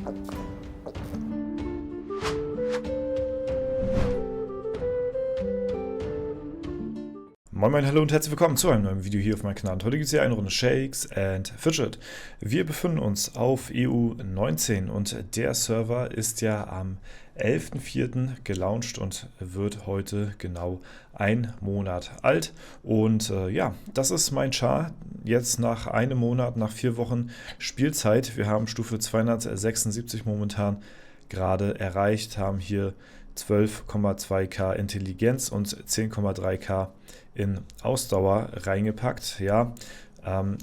Moin Moin, hallo und herzlich willkommen zu einem neuen Video hier auf meinem Kanal. Heute gibt es hier eine Runde Shakes and Fidget. Wir befinden uns auf EU19 und der Server ist ja am 11.04. gelauncht und wird heute genau ein Monat alt. Und ja, das ist mein Char jetzt nach einem Monat, nach 4 Wochen Spielzeit. Wir haben Stufe 276 momentan gerade erreicht, haben hier 12,2k Intelligenz und 10,3k in Ausdauer reingepackt. Ja,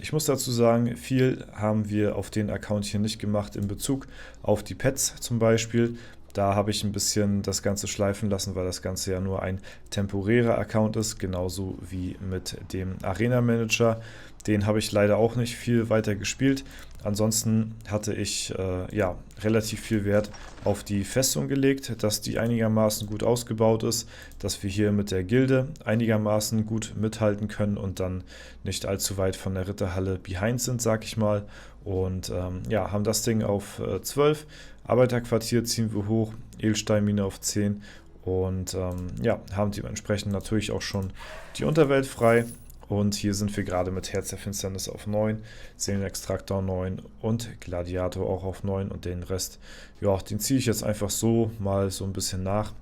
ich muss dazu sagen, viel haben wir auf den Account hier nicht gemacht in Bezug auf die Pets zum Beispiel. Da habe ich ein bisschen das Ganze schleifen lassen, weil das Ganze ja nur ein temporärer Account ist, genauso wie mit dem Arena Manager. Den habe ich leider auch nicht viel weiter gespielt. Ansonsten hatte ich ja, relativ viel Wert auf die Festung gelegt, dass die einigermaßen gut ausgebaut ist, dass wir hier mit der Gilde einigermaßen gut mithalten können und dann nicht allzu weit von der Ritterhalle behind sind, sag ich mal. Und ja, haben das Ding auf 12. Arbeiterquartier ziehen wir hoch, Edelsteinmine auf 10 und ja, haben dementsprechend natürlich auch schon die Unterwelt frei. Und hier sind wir gerade mit Herz der Finsternis auf 9, Seelenextraktor 9 und Gladiator auch auf 9 und den Rest, ja, den ziehe ich jetzt einfach so mal so ein bisschen nach.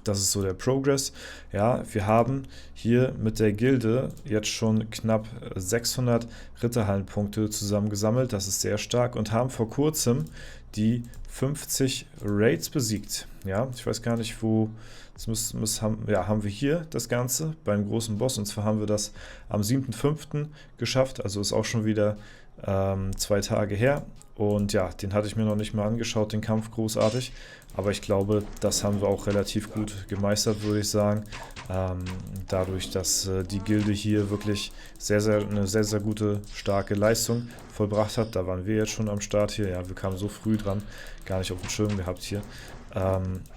Das ist so der Progress. Ja, wir haben hier mit der Gilde jetzt schon knapp 600 Ritterhallenpunkte zusammengesammelt. Das ist sehr stark und haben vor kurzem die 50 Raids besiegt. Ja, ich weiß gar nicht, wo. Haben wir hier das Ganze beim großen Boss. Und zwar haben wir das am 7.5. geschafft. Also ist auch schon wieder 2 Tage her. Und ja, den hatte ich mir noch nicht mal angeschaut, den Kampf großartig. Aber ich glaube, das haben wir auch relativ gut gemeistert, würde ich sagen. Dadurch, dass die Gilde hier wirklich eine sehr, sehr gute, starke Leistung vollbracht hat. Da waren wir jetzt schon am Start hier. Ja, wir kamen so früh dran, gar nicht auf dem Schirm gehabt hier.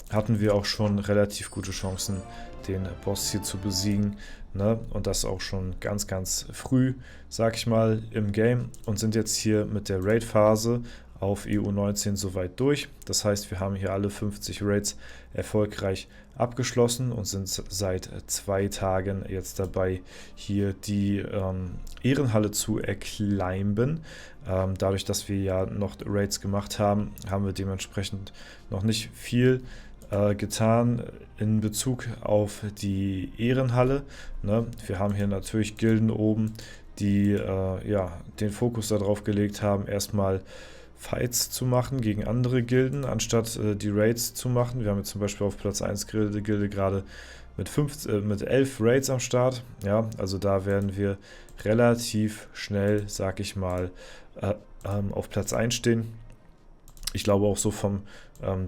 Hatten wir auch schon relativ gute Chancen, den Boss hier zu besiegen. Ne? Und das auch schon ganz, ganz früh, sag ich mal, im Game. Und sind jetzt hier mit der Raid-Phase auf EU19 soweit durch. Das heißt, wir haben hier alle 50 Raids erfolgreich abgeschlossen und sind seit 2 Tagen jetzt dabei, hier die Ehrenhalle zu erclimben. Dadurch, dass wir ja noch Raids gemacht haben, haben wir dementsprechend noch nicht viel getan in Bezug auf die Ehrenhalle. Ne? Wir haben hier natürlich Gilden oben, die ja, den Fokus darauf gelegt haben, erstmal Fights zu machen gegen andere Gilden, anstatt die Raids zu machen. Wir haben jetzt zum Beispiel auf Platz 1 Gilde gerade mit 11 Raids am Start. Ja, also da werden wir relativ schnell, sag ich mal, auf Platz 1 stehen. Ich glaube auch so vom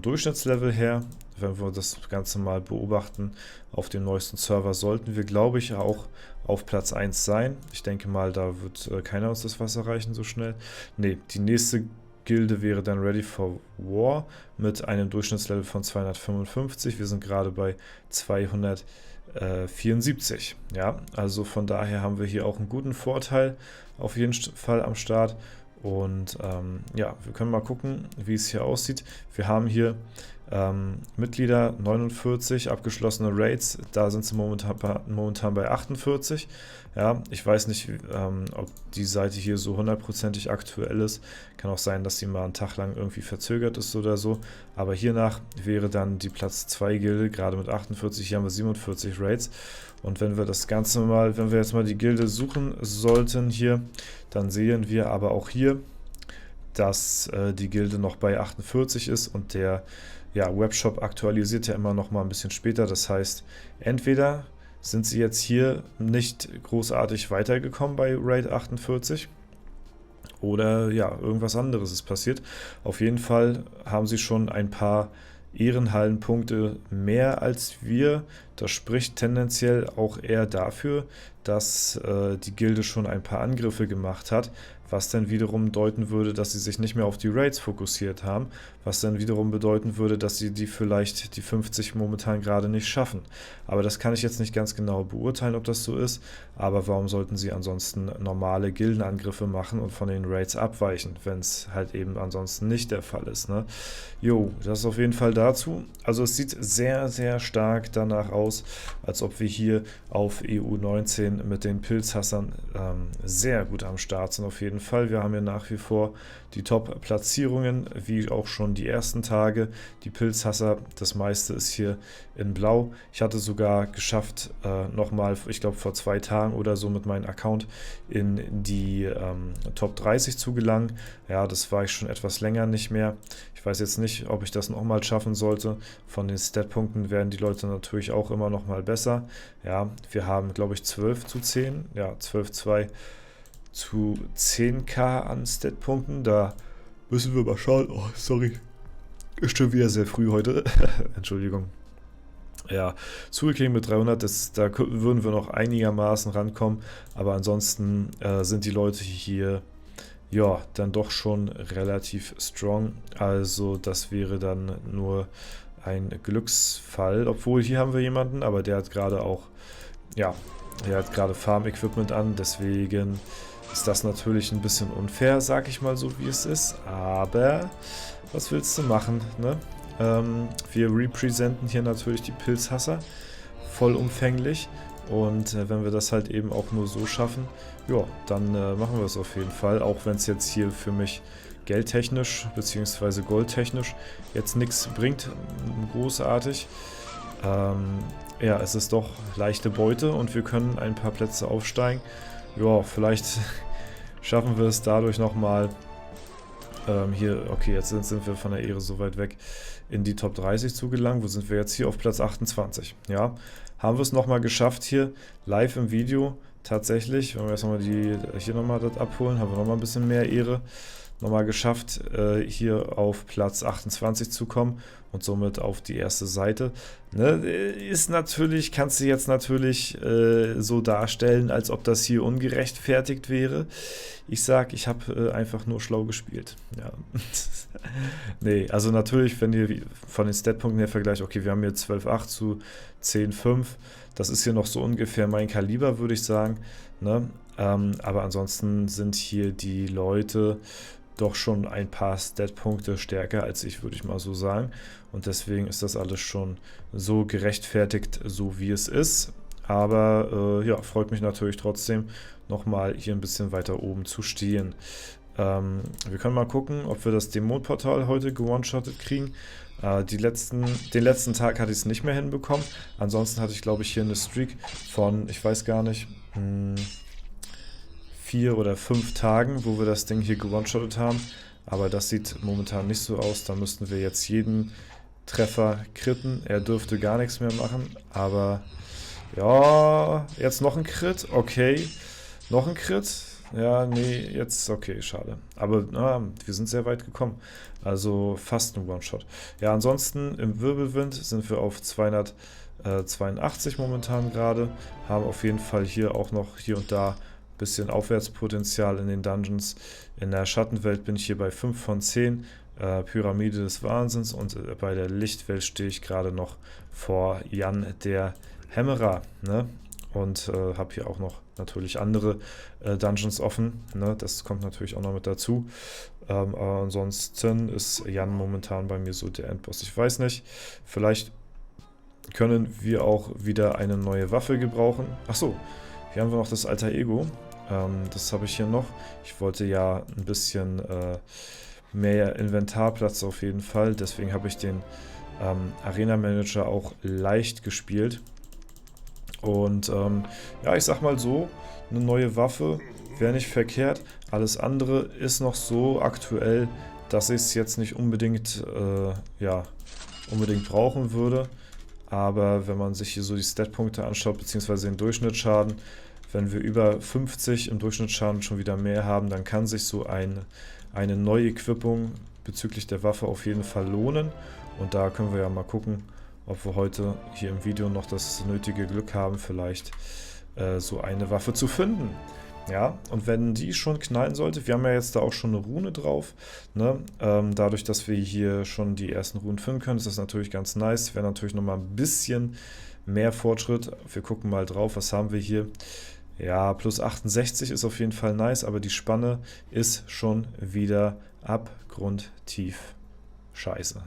Durchschnittslevel her, wenn wir das Ganze mal beobachten, auf dem neuesten Server sollten wir, glaube ich, auch auf Platz 1 sein. Ich denke mal, da wird keiner uns das Wasser reichen so schnell. Ne, die nächste Gilde wäre dann Ready for War mit einem Durchschnittslevel von 255. Wir sind gerade bei 274. Ja, also von daher haben wir hier auch einen guten Vorteil auf jeden Fall am Start. Und ja, wir können mal gucken, wie es hier aussieht. Wir haben hier Mitglieder 49, abgeschlossene Raids, da sind sie momentan bei 48. Ja, ich weiß nicht, ob die Seite hier so hundertprozentig aktuell ist. Kann auch sein, dass sie mal einen Tag lang irgendwie verzögert ist oder so. Aber hiernach wäre dann die Platz 2 Gilde, gerade mit 48, hier haben wir 47 Raids. Und wenn wir das Ganze mal, wenn wir jetzt mal die Gilde suchen sollten hier, dann sehen wir aber auch hier, dass die Gilde noch bei 48 ist und der Webshop aktualisiert ja immer noch mal ein bisschen später. Das heißt, entweder sind sie jetzt hier nicht großartig weitergekommen bei Raid 48 oder ja, irgendwas anderes ist passiert. Auf jeden Fall haben sie schon ein paar Ehrenhallenpunkte mehr als wir. Das spricht tendenziell auch eher dafür, dass die Gilde schon ein paar Angriffe gemacht hat, was dann wiederum deuten würde, dass sie sich nicht mehr auf die Raids fokussiert haben, was dann wiederum bedeuten würde, dass sie vielleicht die 50 momentan gerade nicht schaffen. Aber das kann ich jetzt nicht ganz genau beurteilen, ob das so ist, aber warum sollten sie ansonsten normale Gildenangriffe machen und von den Raids abweichen, wenn es halt eben ansonsten nicht der Fall ist, ne? Jo, das ist auf jeden Fall dazu. Also es sieht sehr, sehr stark danach aus, als ob wir hier auf EU19 mit den Pilzhassern sehr gut am Start sind auf jeden Fall. Wir haben hier nach wie vor die Top-Platzierungen, wie auch schon die ersten Tage. Die Pilzhasser, das meiste ist hier in Blau. Ich hatte sogar geschafft, nochmal, ich glaube vor 2 Tagen oder so mit meinem Account in die Top 30 zu gelangen. Ja, das war ich schon etwas länger nicht mehr. Ich weiß jetzt nicht, ob ich das nochmal schaffen sollte. Von den Statpunkten werden die Leute natürlich auch immer nochmal besser. Ja, wir haben, glaube ich, 12:10. Ja, 12:2 zu 10k an Statpunkten. Da müssen wir mal schauen. Oh, sorry. Ist schon wieder sehr früh heute. Entschuldigung. Ja, Soul-King mit 300, da würden wir noch einigermaßen rankommen. Aber ansonsten sind die Leute hier ja dann doch schon relativ strong. Also das wäre dann nur ein Glücksfall. Obwohl hier haben wir jemanden, aber der hat gerade auch, ja, der hat gerade Farm-Equipment an. Deswegen ist das natürlich ein bisschen unfair, sag ich mal so, wie es ist. Aber was willst du machen, ne? Wir representen hier natürlich die Pilzhasser vollumfänglich. Und wenn wir das halt eben auch nur so schaffen, ja, dann machen wir es auf jeden Fall. Auch wenn es jetzt hier für mich geldtechnisch bzw. goldtechnisch jetzt nichts bringt, großartig. Ja, es ist doch leichte Beute und wir können ein paar Plätze aufsteigen. Ja, vielleicht schaffen wir es dadurch nochmal hier, okay, jetzt sind wir von der Ehre so weit weg, in die Top 30 zu gelangen. Wo sind wir jetzt hier? Auf Platz 28. Ja, haben wir es nochmal geschafft hier, live im Video, tatsächlich. Wenn wir jetzt nochmal hier nochmal das abholen, haben wir nochmal ein bisschen mehr Ehre. Nochmal geschafft, hier auf Platz 28 zu kommen und somit auf die erste Seite. Ne, ist natürlich, kannst du jetzt natürlich so darstellen, als ob das hier ungerechtfertigt wäre. Ich sag, ich habe einfach nur schlau gespielt. Ja. Nee, also natürlich, wenn ihr von den Statpunkten her vergleicht, okay, wir haben hier 12,8 zu 10,5. Das ist hier noch so ungefähr mein Kaliber, würde ich sagen. Ne? Aber ansonsten sind hier die Leute doch schon ein paar Statpunkte stärker als ich, würde ich mal so sagen. Und deswegen ist das alles schon so gerechtfertigt, so wie es ist. Aber ja, freut mich natürlich trotzdem, nochmal hier ein bisschen weiter oben zu stehen. Wir können mal gucken, ob wir das Dämonenportal heute gewone-shottet kriegen. Den letzten Tag hatte ich es nicht mehr hinbekommen. Ansonsten hatte ich, glaube ich, hier eine Streak von, ich weiß gar nicht, 4 oder 5 Tagen, wo wir das Ding hier gewone-shottet haben. Aber das sieht momentan nicht so aus. Da müssten wir jetzt jeden Treffer critten. Er dürfte gar nichts mehr machen. Aber ja, jetzt noch ein Crit. Okay, noch ein Crit. Ja, nee, jetzt, okay, schade. Aber wir sind sehr weit gekommen. Also fast ein One-Shot. Ja, ansonsten im Wirbelwind sind wir auf 282 momentan gerade. Haben auf jeden Fall hier auch noch hier und da bisschen Aufwärtspotenzial in den Dungeons. In der Schattenwelt bin ich hier bei 5 von 10. Pyramide des Wahnsinns und bei der Lichtwelt stehe ich gerade noch vor Jan der Hämmerer. Ne? Und habe hier auch noch natürlich andere Dungeons offen. Ne? Das kommt natürlich auch noch mit dazu. Aber ansonsten ist Jan momentan bei mir so der Endboss. Ich weiß nicht, vielleicht können wir auch wieder eine neue Waffe gebrauchen. Achso, hier haben wir noch das Alter Ego. Das habe ich hier noch. Ich wollte ja ein bisschen mehr Inventarplatz auf jeden Fall. Deswegen habe ich den Arena Manager auch leicht gespielt. Und ja, ich sag mal so, eine neue Waffe wäre nicht verkehrt. Alles andere ist noch so aktuell, dass ich es jetzt nicht unbedingt, ja, unbedingt brauchen würde. Aber wenn man sich hier so die Statpunkte anschaut, beziehungsweise den Durchschnittsschaden, wenn wir über 50 im Durchschnittsschaden schon wieder mehr haben, dann kann sich so eine Neuequippung bezüglich der Waffe auf jeden Fall lohnen. Und da können wir ja mal gucken, ob wir heute hier im Video noch das nötige Glück haben, vielleicht so eine Waffe zu finden. Ja, und wenn die schon knallen sollte, wir haben ja jetzt da auch schon eine Rune drauf, ne? Dadurch, dass wir hier schon die ersten Runen finden können, ist das natürlich ganz nice. Wäre natürlich nochmal ein bisschen mehr Fortschritt. Wir gucken mal drauf, was haben wir hier? Ja, plus 68 ist auf jeden Fall nice, aber die Spanne ist schon wieder abgrundtief scheiße.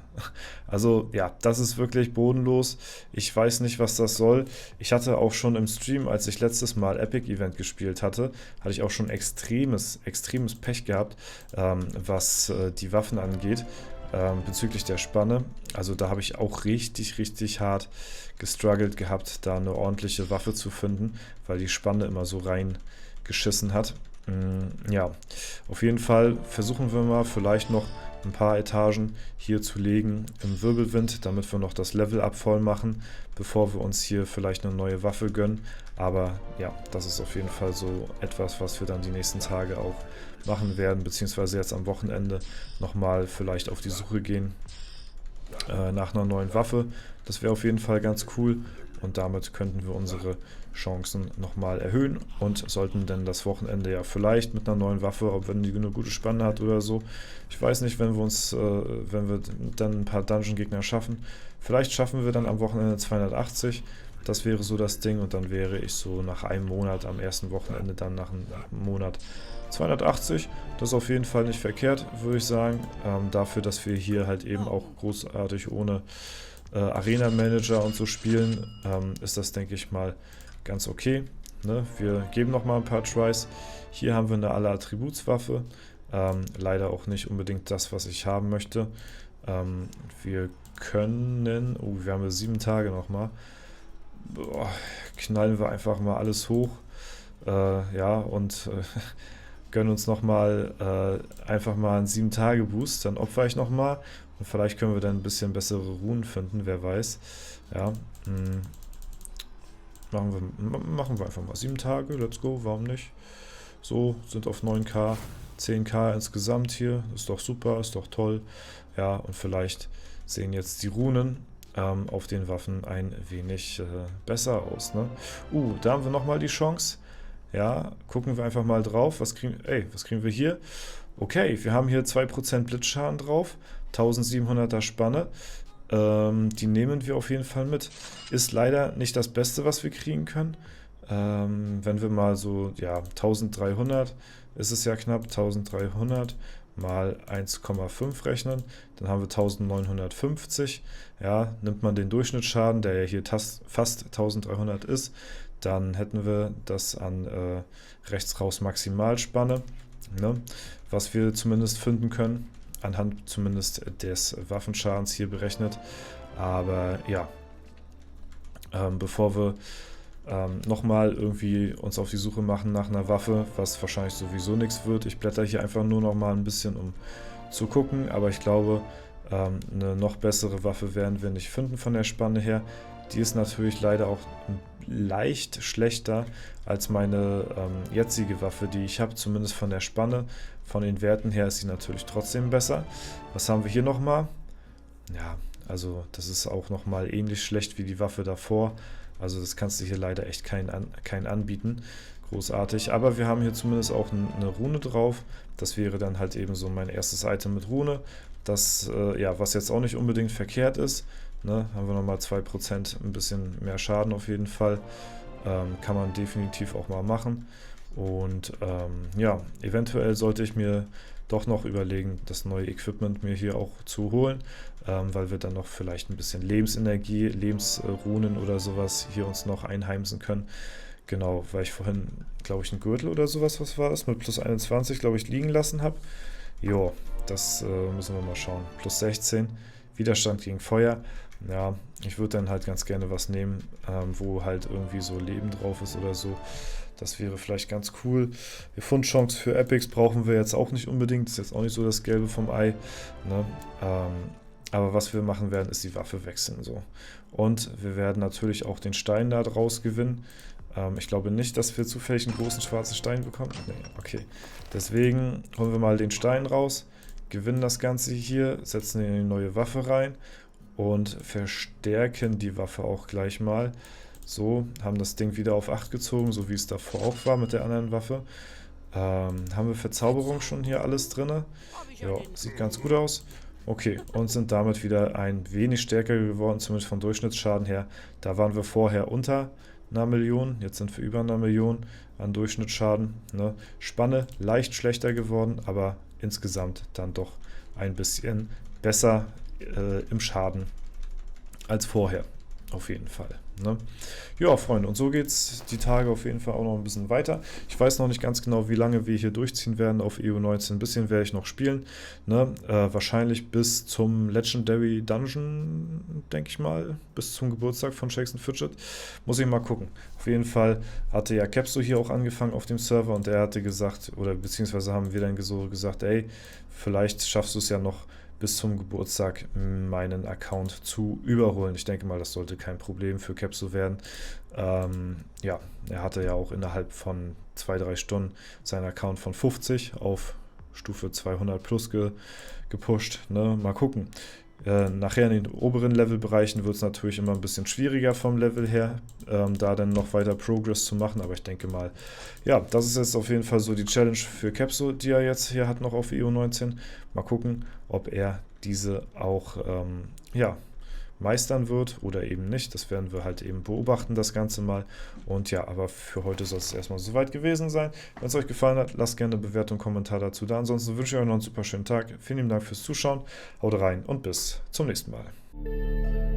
Also ja, das ist wirklich bodenlos. Ich weiß nicht, was das soll. Ich hatte auch schon im Stream, als ich letztes Mal Epic Event gespielt hatte ich auch schon extremes Pech gehabt, was die Waffen angeht, bezüglich der Spanne. Also da habe ich auch richtig hart gestruggelt gehabt, da eine ordentliche Waffe zu finden, weil die Spanne immer so reingeschissen hat. Ja, auf jeden Fall versuchen wir mal vielleicht noch ein paar Etagen hier zu legen im Wirbelwind, damit wir noch das Level-Up voll machen, bevor wir uns hier vielleicht eine neue Waffe gönnen. Aber ja, das ist auf jeden Fall so etwas, was wir dann die nächsten Tage auch machen werden, beziehungsweise jetzt am Wochenende nochmal vielleicht auf die Suche gehen nach einer neuen Waffe. Das wäre auf jeden Fall ganz cool und damit könnten wir unsere Chancen nochmal erhöhen und sollten dann das Wochenende ja vielleicht mit einer neuen Waffe, ob wenn die eine gute Spanne hat oder so. Ich weiß nicht, wenn wir dann ein paar Dungeon-Gegner schaffen. Vielleicht schaffen wir dann am Wochenende 280. Das wäre so das Ding und dann wäre ich so nach einem Monat, am ersten Wochenende dann nach einem Monat 280. Das ist auf jeden Fall nicht verkehrt, würde ich sagen. Dafür, dass wir hier halt eben auch großartig ohne Arena Manager und so spielen, ist das, denke ich mal, ganz okay. Ne? Wir geben noch mal ein paar Tries. Hier haben wir eine alle Attributswaffe. Leider auch nicht unbedingt das, was ich haben möchte. Wir können, wir haben ja 7 Tage noch mal. Boah, knallen wir einfach mal alles hoch. Ja, und gönnen uns noch mal einfach mal einen 7-Tage-Boost. Dann opfer ich noch mal. Und vielleicht können wir dann ein bisschen bessere Runen finden, wer weiß. Ja, machen wir einfach mal 7 Tage, let's go, warum nicht? So, sind auf 9k, 10k insgesamt hier, ist doch super, ist doch toll. Ja, und vielleicht sehen jetzt die Runen auf den Waffen ein wenig besser aus, ne? Da haben wir nochmal die Chance. Ja, gucken wir einfach mal drauf, was kriegen wir hier? Okay, wir haben hier 2% Blitzschaden drauf, 1700er Spanne. Die nehmen wir auf jeden Fall mit. Ist leider nicht das Beste, was wir kriegen können. Wenn wir mal so, ja, 1300 ist es ja knapp, 1300 mal 1,5 rechnen, dann haben wir 1950. Ja, nimmt man den Durchschnittsschaden, der ja hier fast 1300 ist, dann hätten wir das an rechts raus Maximalspanne, ne, was wir zumindest finden können. Anhand zumindest des Waffenschadens hier berechnet. Aber ja, bevor wir nochmal irgendwie uns auf die Suche machen nach einer Waffe, was wahrscheinlich sowieso nichts wird. Ich blätter hier einfach nur noch mal ein bisschen, um zu gucken. Aber ich glaube, eine noch bessere Waffe werden wir nicht finden von der Spanne her. Die ist natürlich leider auch leicht schlechter als meine jetzige Waffe, die ich habe, zumindest von der Spanne. Von den Werten her ist sie natürlich trotzdem besser. Was haben wir hier nochmal? Ja, also das ist auch nochmal ähnlich schlecht wie die Waffe davor. Also das kannst du hier leider echt kein anbieten. Großartig. Aber wir haben hier zumindest auch eine Rune drauf. Das wäre dann halt eben so mein erstes Item mit Rune. Das, ja, was jetzt auch nicht unbedingt verkehrt ist. Ne, haben wir nochmal 2%, ein bisschen mehr Schaden auf jeden Fall. Kann man definitiv auch mal machen. Und ja, eventuell sollte ich mir doch noch überlegen, das neue Equipment mir hier auch zu holen, weil wir dann noch vielleicht ein bisschen Lebensenergie, Lebensrunen oder sowas hier uns noch einheimsen können. Genau, weil ich vorhin, glaube ich, einen Gürtel oder sowas, was war das, mit plus 21, glaube ich, liegen lassen habe. Jo, das müssen wir mal schauen. Plus 16, Widerstand gegen Feuer. Ja, ich würde dann halt ganz gerne was nehmen, wo halt irgendwie so Leben drauf ist oder so. Das wäre vielleicht ganz cool. Die Fundchance für Epics brauchen wir jetzt auch nicht unbedingt. Das ist jetzt auch nicht so das Gelbe vom Ei. Ne? Aber was wir machen werden, ist die Waffe wechseln. So. Und wir werden natürlich auch den Stein da draus gewinnen. Ich glaube nicht, dass wir zufällig einen großen schwarzen Stein bekommen. Nee, okay. Deswegen holen wir mal den Stein raus, gewinnen das Ganze hier, setzen ihn in eine neue Waffe rein und verstärken die Waffe auch gleich mal. So, haben das Ding wieder auf 8 gezogen, so wie es davor auch war mit der anderen Waffe. Haben wir Verzauberung schon hier alles drin? Ja, sieht ganz gut aus. Okay, und sind damit wieder ein wenig stärker geworden, zumindest vom Durchschnittsschaden her. Da waren wir vorher unter einer Million, jetzt sind wir über einer Million an Durchschnittsschaden. Ne? Spanne leicht schlechter geworden, aber insgesamt dann doch ein bisschen besser im Schaden als vorher. Auf jeden Fall. Ne? Ja, Freunde, und so geht es die Tage auf jeden Fall auch noch ein bisschen weiter. Ich weiß noch nicht ganz genau, wie lange wir hier durchziehen werden auf EU19. Ein bisschen werde ich noch spielen. Ne? Wahrscheinlich bis zum Legendary Dungeon, denke ich mal. Bis zum Geburtstag von Shakes and Fidget. Muss ich mal gucken. Auf jeden Fall hatte ja Capso hier auch angefangen auf dem Server und er hatte gesagt, oder beziehungsweise haben wir dann so gesagt, ey, vielleicht schaffst du es ja noch bis zum Geburtstag meinen Account zu überholen. Ich denke mal, das sollte kein Problem für Capso werden. Ja, er hatte ja auch innerhalb von 2-3 Stunden seinen Account von 50 auf Stufe 200 plus gepusht. Ne? Mal gucken. Nachher in den oberen Levelbereichen wird es natürlich immer ein bisschen schwieriger vom Level her, da dann noch weiter Progress zu machen, aber ich denke mal, ja, das ist jetzt auf jeden Fall so die Challenge für Capso, die er jetzt hier hat noch auf EU19. Mal gucken, ob er diese auch, ja, meistern wird oder eben nicht. Das werden wir halt eben beobachten, das Ganze mal. Und ja, aber für heute soll es erstmal soweit gewesen sein. Wenn es euch gefallen hat, lasst gerne eine Bewertung, Kommentar dazu da. Ansonsten wünsche ich euch noch einen super schönen Tag. Vielen lieben Dank fürs Zuschauen. Haut rein und bis zum nächsten Mal.